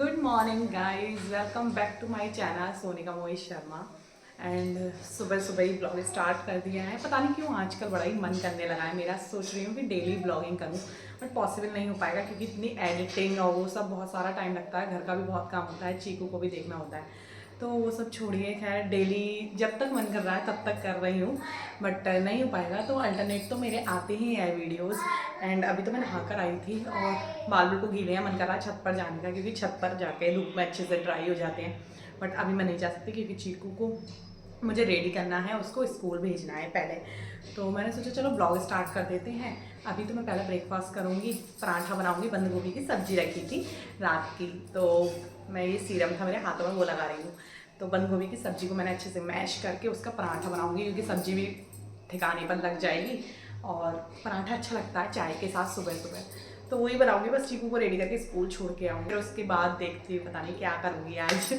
Good morning guys, welcome back to my channel Sonika Mohit Sharma. And सुबह सुबह ही blog start कर दिया है। पता नहीं क्यों आजकल बड़ा ही मन करने लगा है मेरा। सोच रही हूँ कि डेली ब्लॉगिंग करूँ, बट पॉसिबल नहीं हो पाएगा क्योंकि इतनी एडिटिंग और वो सब बहुत सारा टाइम लगता है। घर का भी बहुत काम होता है, चीकू को भी देखना होता है, तो वो सब छोड़िए। खैर डेली जब तक मन कर रहा है तब तक कर रही हूँ, बट नहीं हो पाएगा तो अल्टरनेट तो मेरे आते ही हैं वीडियोस। एंड अभी तो मैं नहा कर आई थी और बाल को गीले हैं, मन कर रहा है छत पर जाने का क्योंकि छत पर जाके धूप में अच्छे से ड्राई हो जाते हैं। बट अभी मैं नहीं जा सकती क्योंकि चीकू को मुझे रेडी करना है, उसको स्कूल भेजना है पहले। तो मैंने सोचा चलो ब्लॉग स्टार्ट कर देते हैं। अभी तो मैं पहले ब्रेकफास्ट करूँगी, पराठा बनाऊँगी, बंद गोभी की सब्जी रखी थी रात की, तो मैं ये सीरम था मेरे हाथों में वो लगा रही हूँ। तो बंद गोभी की सब्जी को मैंने अच्छे से मैश करके उसका पराठा बनाऊँगी क्योंकि सब्जी भी ठिकाने पर लग जाएगी और पराठा अच्छा लगता है चाय के साथ सुबह सुबह। तो वही बनाऊंगी, बस चीकू को रेडी करके स्कूल छोड़ के आऊँगी। फिर उसके बाद देखती हूँ, पता नहीं क्या करूँगी आज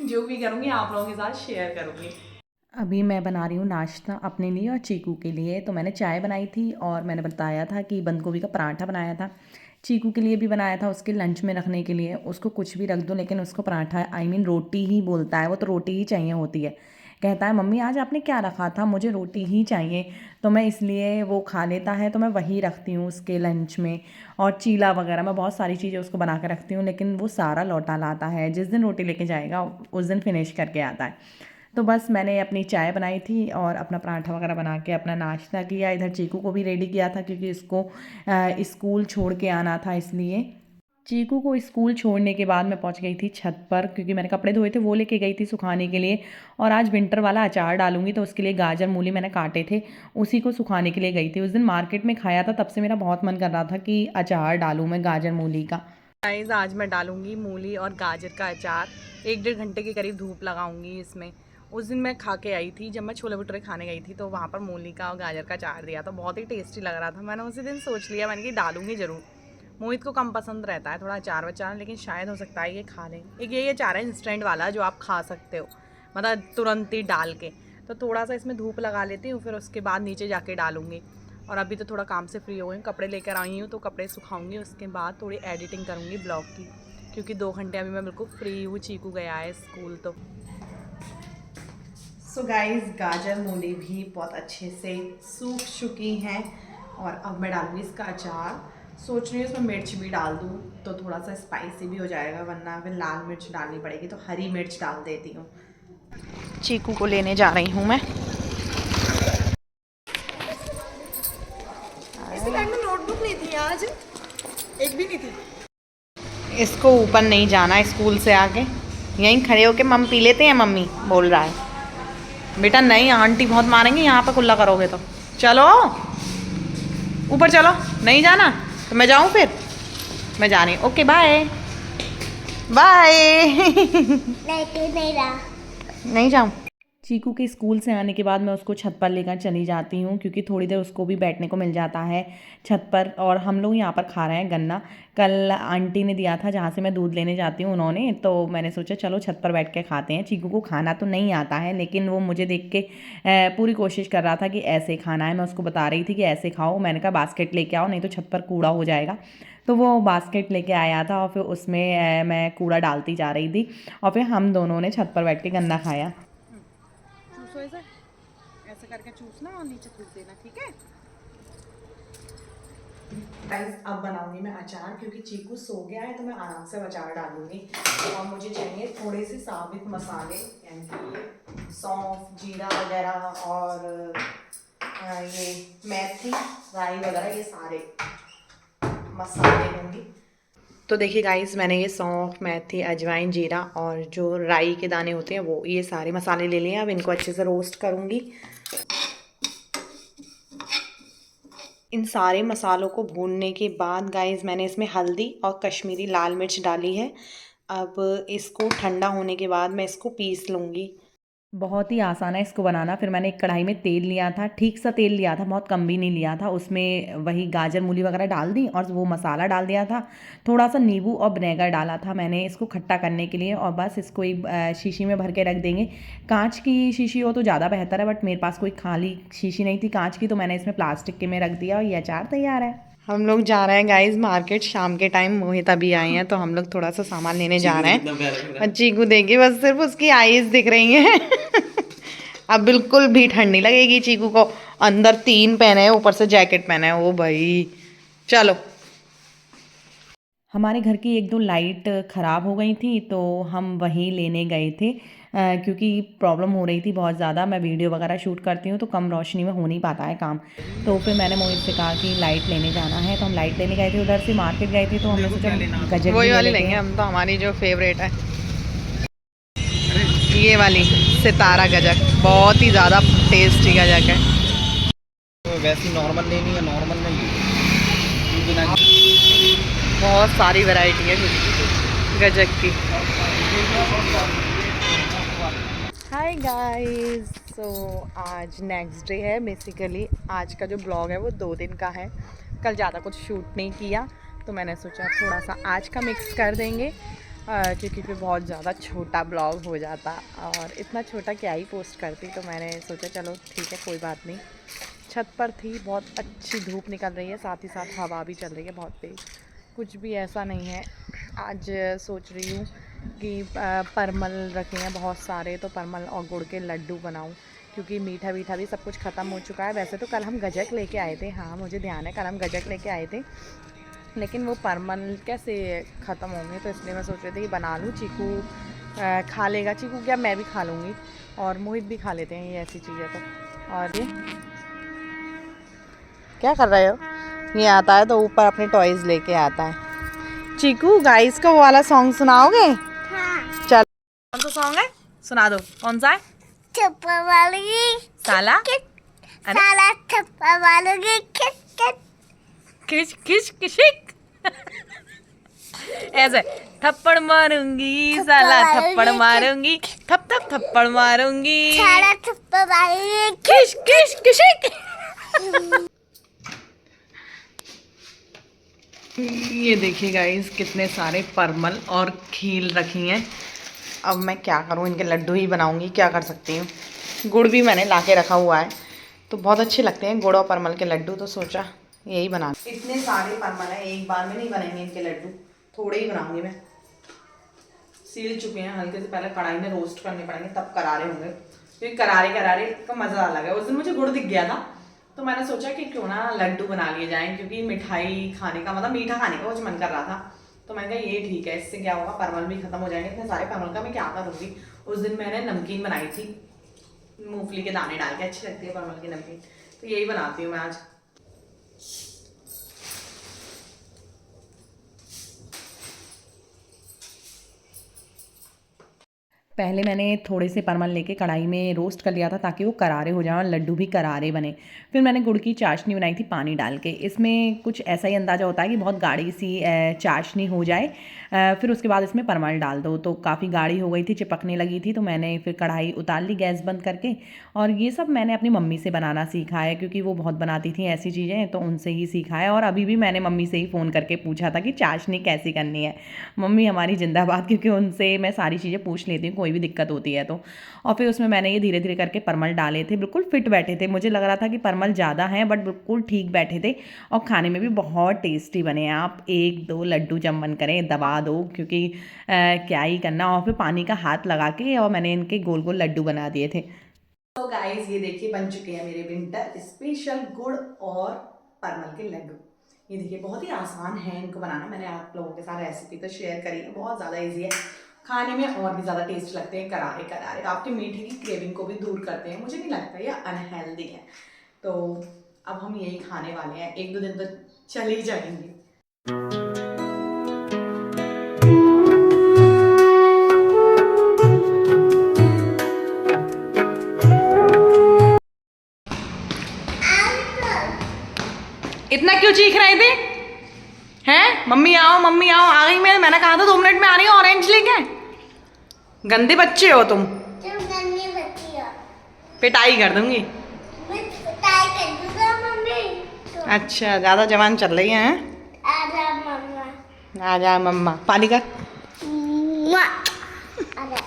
जो भी करूँगी आप लोगों के साथ शेयर करूँगी। अभी मैं बना रही हूँ नाश्ता अपने लिए और चीकू के लिए। तो मैंने चाय बनाई थी और मैंने बताया था कि बंद गोभी का पराठा बनाया था। चीकू के लिए भी बनाया था, उसके लंच में रखने के लिए। उसको कुछ भी रख दो लेकिन उसको पराठा रोटी ही बोलता है, वो तो रोटी ही चाहिए होती है। कहता है मम्मी आज आपने क्या रखा था, मुझे रोटी ही चाहिए। तो मैं इसलिए वो खा लेता है तो मैं वही रखती हूँ उसके लंच में। और चीला वगैरह मैं बहुत सारी चीज़ें उसको बना के रखती हूँ, लेकिन वो सारा लौटा लाता है। जिस दिन रोटी लेके जाएगा उस दिन फिनिश करके आता है। तो बस मैंने अपनी चाय बनाई थी और अपना पराठा वगैरह बना के अपना नाश्ता किया। इधर चीकू को भी रेडी किया था क्योंकि इसको स्कूल छोड़ के आना था, इसलिए। चीकू को स्कूल छोड़ने के बाद मैं पहुंच गई थी छत पर क्योंकि मैंने कपड़े धोए थे, वो लेके गई थी सुखाने के लिए। और आज विंटर वाला अचार डालूंगी तो उसके लिए गाजर मूली मैंने काटे थे, उसी को सुखाने के लिए गई थी। उस दिन मार्केट में खाया था, तब से मेरा बहुत मन कर रहा था कि अचार डालूँ मैं गाजर मूली का। गाइस आज मैं डालूंगी मूली और गाजर का अचार। 1-1.5 घंटे के करीब धूप लगाऊंगी इसमें। उस दिन मैं खा के आई थी जब मैं छोले भटूरे खाने गई थी, तो वहाँ पर मूली का और गाजर का अचार दिया था, बहुत ही टेस्टी लग रहा था। मैंने उसी दिन सोच लिया, मैंने कि डालूंगी ज़रूर। मोहित को कम पसंद रहता है थोड़ा अचार वचार, लेकिन शायद हो सकता है ये खा लें। एक यही अचार है इंस्टेंट वाला जो आप खा सकते हो, मतलब तुरंत ही डाल के। तो थोड़ा सा इसमें धूप लगा लेती हूँ, फिर उसके बाद नीचे जाके डालूंगी। और अभी तो थोड़ा काम से फ्री हो गई, कपड़े लेकर आई हूँ तो कपड़े सुखाऊंगी, उसके बाद थोड़ी एडिटिंग करूँगी ब्लॉग की क्योंकि 2 घंटे अभी मैं बिल्कुल फ्री हूँ। चीकू गया है स्कूल तो। सो गाइस गाजर मूली भी बहुत अच्छे से सूख चुकी हैं और अब मैं डालूंगी इसका अचार। सोच रही हूँ इसमें मिर्च भी डाल दूँ तो थोड़ा सा स्पाइसी भी हो जाएगा, वरना फिर लाल मिर्च डालनी पड़ेगी, तो हरी मिर्च डाल देती हूँ। चीकू को लेने जा रही हूँ मैं। इसके बैग में नोटबुक नहीं थी आज, एक भी नहीं थी। इसको ऊपर नहीं जाना स्कूल से आके, यहीं खड़े होके मम पी लेते हैं, मम्मी बोल रहा है। बेटा नहीं, आंटी बहुत मारेंगी यहाँ पे कुल्ला करोगे तो। चलो ऊपर चलो, नहीं जाना तो मैं जाऊँ फिर। मैं जा रही हूँ, ओके बाय बाय नहीं जाऊँ। चीकू के स्कूल से आने के बाद मैं उसको छत पर लेकर चली जाती हूँ क्योंकि थोड़ी देर उसको भी बैठने को मिल जाता है छत पर। और हम लोग यहाँ पर खा रहे हैं गन्ना, कल आंटी ने दिया था जहाँ से मैं दूध लेने जाती हूँ उन्होंने, तो मैंने सोचा चलो छत पर बैठ के खाते हैं। चीकू को खाना तो नहीं आता है लेकिन वो मुझे देख के पूरी कोशिश कर रहा था कि ऐसे खाना है। मैं उसको बता रही थी कि ऐसे खाओ, मैंने कहा बास्केट लेके आओ नहीं तो छत पर कूड़ा हो जाएगा। तो वो बास्केट लेके आया था और फिर उसमें मैं कूड़ा डालती जा रही थी और फिर हम दोनों ने छत पर बैठ के गन्ना खाया। चूसो ऐसे ऐसे करके चूसना और नीचे थूक देना, ठीक है गाइस। अब बनाऊंगी मैं अचार क्योंकि चीकू सो गया है तो मैं आराम से अचार डालूंगी। और मुझे चाहिए थोड़े से साबित मसाले, यानी कि सौंफ जीरा वगैरह और ये मेथी राई वगैरह, ये सारे मसाले लूँगी। तो देखिए गाइस मैंने ये सौंफ मेथी अजवाइन जीरा और जो राई के दाने होते हैं वो, ये सारे मसाले ले लिए। अब इनको अच्छे से रोस्ट करूँगी। इन सारे मसालों को भूनने के बाद गाइस मैंने इसमें हल्दी और कश्मीरी लाल मिर्च डाली है। अब इसको ठंडा होने के बाद मैं इसको पीस लूँगी। बहुत ही आसान है इसको बनाना। फिर मैंने एक कढ़ाई में तेल लिया था, ठीक सा तेल लिया था, बहुत कम भी नहीं लिया था। उसमें वही गाजर मूली वगैरह डाल दी और वो मसाला डाल दिया था। थोड़ा सा नींबू और विनेगर डाला था मैंने इसको खट्टा करने के लिए। और बस इसको एक शीशी में भर के रख देंगे। कांच की शीशी हो तो ज़्यादा बेहतर है, बट मेरे पास कोई खाली शीशी नहीं थी कांच की, तो मैंने इसमें प्लास्टिक के में रख दिया और ये अचार तैयार है। हम लोग जा रहे हैं गाइस मार्केट शाम के टाइम। मोहित अभी आए हैं तो हम लोग थोड़ा सा सामान लेने जा रहे हैं। और चीकू देखिए बस सिर्फ उसकी आईज दिख रही हैं। अब बिल्कुल भी ठंड नहीं लगेगी चीकू को। अंदर 3 पहने हैं, ऊपर से जैकेट पहना है। ओ भाई चलो। हमारे घर की 1-2 लाइट ख़राब हो गई थी तो हम वहीं लेने गए थे, क्योंकि प्रॉब्लम हो रही थी बहुत ज़्यादा। मैं वीडियो वगैरह शूट करती हूँ तो कम रोशनी में हो नहीं पाता है काम। तो फिर मैंने मोहित से कहा कि लाइट लेने जाना है, तो हम लाइट लेने गए थे। उधर से मार्केट गए थे तो हमने सोचा गजक वही वाली लेंगे हम तो। हमारी जो फेवरेट है ये वाली सितारा गजक, बहुत ही ज़्यादा टेस्टी गजक है। तो वैसी नॉर्मल लेनी है, नॉर्मल नहीं बहुत सारी वैरायटी है गजक की। हाय गाइस, सो आज नेक्स्ट डे है। बेसिकली आज का जो ब्लॉग है वो 2 दिन का है। कल ज़्यादा कुछ शूट नहीं किया तो मैंने सोचा थोड़ा सा आज का मिक्स कर देंगे, क्योंकि फिर बहुत ज़्यादा छोटा ब्लॉग हो जाता और इतना छोटा क्या ही पोस्ट करती। तो मैंने सोचा चलो ठीक है कोई बात नहीं। छत पर थी, बहुत अच्छी धूप निकल रही है, साथ ही साथ हवा भी चल रही है बहुत तेज़। कुछ भी ऐसा नहीं है। आज सोच रही हूँ कि परमल रखे हैं बहुत सारे, तो परमल और गुड़ के लड्डू बनाऊँ, क्योंकि मीठा मीठा भी सब कुछ ख़त्म हो चुका है। वैसे तो कल हम गजक लेके आए थे, हाँ मुझे ध्यान है कल हम गजक लेके आए थे, लेकिन वो परमल कैसे ख़त्म होंगे, तो इसलिए मैं सोच रही थी कि बना लूँ। चीकू खा लेगा, चीकू क्या मैं भी खा लूँगी और मोहित भी खा लेते हैं, ये ऐसी चीज़ है तो। और ये क्या कर रहे हो? ये आता है तो ऊपर अपने टॉयज़ लेके आता है। चीकू गाइस का वो वाला सॉन्ग सुनाओगे? हाँ। चल कौन सा सॉन्ग है सुना दो। कौन सा है? थप्पड़ वाली साला साला थप्पड़ वाली किच किच किशिक। ऐसे थप्पड़ मारूंगी साला थप्पड़ मारूंगी, थप थप थप्पड़ मारूंगी साला थप्पड़ वाली किश किश किशिक। ये देखिए गाइस कितने सारे परमल और खील रखी हैं। अब मैं क्या करूँ, इनके लड्डू ही बनाऊंगी, क्या कर सकती हूँ। गुड़ भी मैंने ला के रखा हुआ है, तो बहुत अच्छे लगते हैं गुड़ और परमल के लड्डू, तो सोचा यही बना। इतने सारे परमल हैं, एक बार में नहीं बनेंगे इनके लड्डू, थोड़े ही बनाऊंगी मैं। सील चुके हैं हल्के से, पहले कढ़ाई में रोस्ट करने पड़ेंगे तब करारे होंगे, क्योंकि करारे करारे का मज़ा अलग है। उस दिन मुझे गुड़ दिख गया था तो मैंने सोचा कि क्यों ना लड्डू बना लिए जाएं, क्योंकि मिठाई खाने का मतलब मीठा खाने का कुछ मन कर रहा था। तो मैंने कहा ये ठीक है, इससे क्या होगा परमल भी खत्म हो जाएंगे। इतने सारे परमल का मैं क्या करूँगी। उस दिन मैंने नमकीन बनाई थी मूंगफली के दाने डाल के, अच्छी लगती है परमल की नमकीन, तो यही बनाती हूँ मैं आज। पहले मैंने थोड़े से परमल लेके कढ़ाई में रोस्ट कर लिया था ताकि वो करारे हो जाएं और लड्डू भी करारे बने। फिर मैंने गुड़ की चाशनी बनाई थी पानी डाल के। इसमें कुछ ऐसा ही अंदाज़ा होता है कि बहुत गाढ़ी सी चाशनी हो जाए, फिर उसके बाद इसमें परमल डाल दो। तो काफ़ी गाढ़ी हो गई थी, चिपकने लगी थी, तो मैंने फिर कढ़ाई उतार ली गैस बंद करके। और ये सब मैंने अपनी मम्मी से बनाना सीखा है, क्योंकि वो बहुत बनाती थी ऐसी चीज़ें, तो उनसे ही सीखा है। और अभी भी मैंने मम्मी से ही फ़ोन करके पूछा था कि चाशनी कैसी करनी है। मम्मी हमारी जिंदाबाद, क्योंकि उनसे मैं सारी चीज़ें पूछ लेती हूँ कोई भी दिक्कत होती है तो। और फिर उसमें मैंने ये धीरे धीरे करके परमल डाले थे, बिल्कुल फिट बैठे थे। मुझे लग रहा था कि परमल ज़्यादा हैं, बट बिल्कुल ठीक बैठे थे और खाने में भी बहुत टेस्टी बने। आप 1-2 लड्डू जब मन करें दबा दो, क्योंकि क्या ही करना। और फिर पानी का हाथ लगा के और मैंने इनके गोल गोल लड्डू बना दिए थे। तो गाइस ये देखिए बन चुके हैं मेरे विंटर स्पेशल गुड़ और परमल के लड्डू। ये देखिए बहुत ही आसान है इनको बनाना। मैंने आप लोगों के साथ रेसिपी तो शेयर करी है, बहुत ज़्यादा इजी है, खाने में और भी ज़्यादा टेस्ट लगते हैं, करारे करारे। आपके मीठे की क्रेविंग को भी दूर करते हैं। मुझे नहीं लगता ये अनहेल्दी है। तो अब हम यही खाने वाले हैं, 1-2 दिन तो चल ही जाएंगे। इतना क्यों चीख रहे थे? हैं मम्मी आओ मम्मी आओ। आ गई मैंने कहा था 2 मिनट में आ रही हूँ ऑरेंज लेके। गंदे बच्चे हो तुम। गंदी बच्ची हो। पिटाई कर दूंगी। मैं पिटाई कर दूंगा मम्मी तो। अच्छा ज़्यादा जवान चल रही है। आजा मम्मा। आजा मम्मा। पानी कर। आजा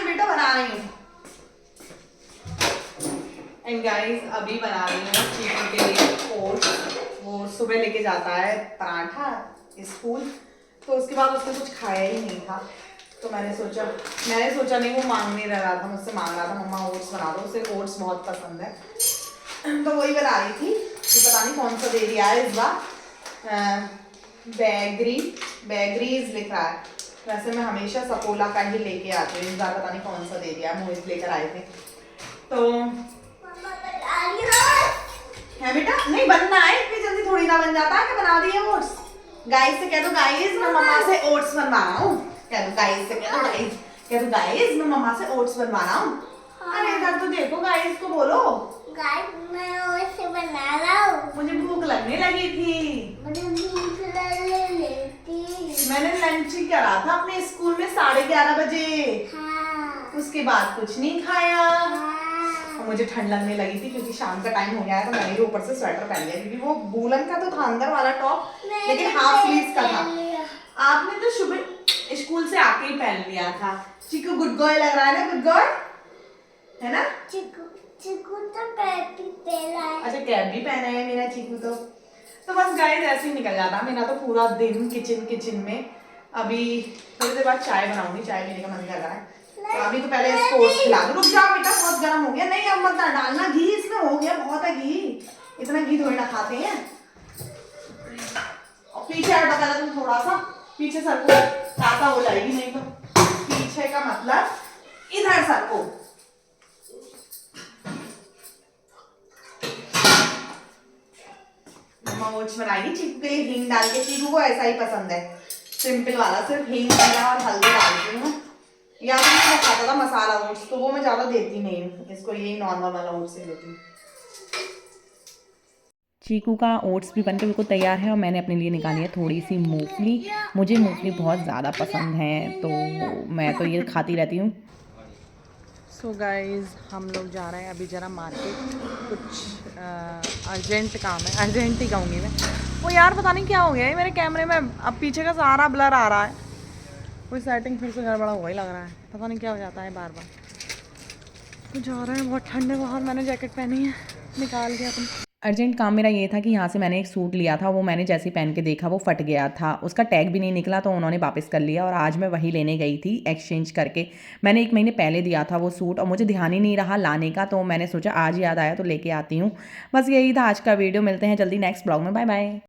बेटा बना रही हूँ। एंड गाइस अभी बना रही हूँ चीकू के लिए ओट्स। वो सुबह लेके जाता है पराठा स्कूल, तो उसके बाद उसने कुछ खाया ही नहीं था। तो मैंने सोचा नहीं, वो मांग नहीं रहा था, मुझसे मांग रहा था मम्मा ओट्स बना दो, उसे ओट्स बहुत पसंद है। तो वही बना रही थी। ये पता नहीं कौन सा दे दिया है इस बार, बैगरीज लिख रहा है। वैसे मैं हमेशा सपोला का ही लेके आती हूँ, इस बार पता नहीं कौन सा दे दिया, मोहित लेकर आए थे। तो है बेटा, नहीं बनना है, इतनी जल्दी थोड़ी ना बन जाता है कि बना दिए ओट्स। गाइस से कह दो, गाइस मैं मम्मा से ओट्स बनवा रहा हूँ। कह दो गाइस से, कह दो गाइस मैं मम्मा से ओट्स बनवा रहा हूँ। अरे इधर तो देखो, गाइस को बोलो गाइस मैं ओट्स बना रहा हूँ। मुझे भूख लगने लगी थी, मुझे भूख लगती। मैंने लंच ही करा था अपने स्कूल में 11:30 बजे। हाँ। उसके बाद कुछ नहीं खाया। हाँ। मुझे ठंड लगने लगी थी क्योंकि शाम का टाइम हो गया है, तो मैंने भी ऊपर से स्वेटर पहन लिया, क्योंकि वो वूलन का तो था अंदर वाला टॉप, लेकिन हाफ स्लीव्स का था। आपने तो सुबह स्कूल से आके ही पहन लिया था। चीकू गुड गर्ल लग रहा है ना, गुड गर्ल है ना। चिकू तो कैप भी पहना है। अच्छा कैप भी पहना है मेरा चीकू तो बस गाइस ऐसे ही निकल जाता मेरा तो पूरा दिन किचन में। अभी थोड़ी देर बाद चाय बनाऊंगी, चाय पीने का मन कर रहा है, तो अभी तो पहले इसको ओट्स खिला दो। रुक जाओ बेटा, बहुत गर्म हो गया। नहीं अब मत डालना घी, इसमें हो गया बहुत है घी, इतना घी थोड़ी ना खाते हैं। और पीछे हटो पहले तुम, थोड़ा सा पीछे सरको, ताका हो जाएगी नहीं तो। पीछे का मतलब इधर सरको। मम्मा ओट्स बनाएगी चीकू के लिए हींग डाल के, चीकू को ऐसा ही पसंद है, सिंपल वाला, सिर्फ हींग जीरा और हल्दी डालती हूँ। या तो मैं खाता था मसाला ओट्स, तो वो मैं ज्यादा देती नहीं हूँ इसको, यही नॉर्मल वाला ओट्स ही देती हूँ। चीकू का ओट्स भी बनकर बिल्कुल तैयार है और मैंने अपने लिए निकाली है थोड़ी सी मूंगफली। मुझे मूंगफली बहुत ज़्यादा पसंद है, तो मैं तो ये खाती रहती हूँ। सो गाइज हम लोग जा रहे हैं अभी जरा मार्केट, कुछ अर्जेंट काम है, अर्जेंट ही कहूँगी मैं। वो यार पता नहीं क्या हो गया है मेरे कैमरे में, अब पीछे का सारा ब्लर आ रहा है, कोई सेटिंग फिर से गड़बड़ा हुआ ही लग रहा है, पता नहीं क्या हो जाता है बार बार। तो जा रहे हैं, बहुत ठंड है बाहर, मैंने जैकेट पहनी है, निकाल के अपनी। अर्जेंट काम मेरा ये था कि यहाँ से मैंने एक सूट लिया था, वो मैंने जैसे ही पहन के देखा वो फट गया था, उसका टैग भी नहीं निकला, तो उन्होंने वापस कर लिया और आज मैं वही लेने गई थी एक्सचेंज करके। मैंने 1 महीने पहले दिया था वो सूट और मुझे ध्यान ही नहीं रहा लाने का, तो मैंने सोचा आज याद आया तो लेके आती हूँ। बस यही था आज का वीडियो, मिलते हैं जल्दी नेक्स्ट ब्लॉग में, बाय बाय।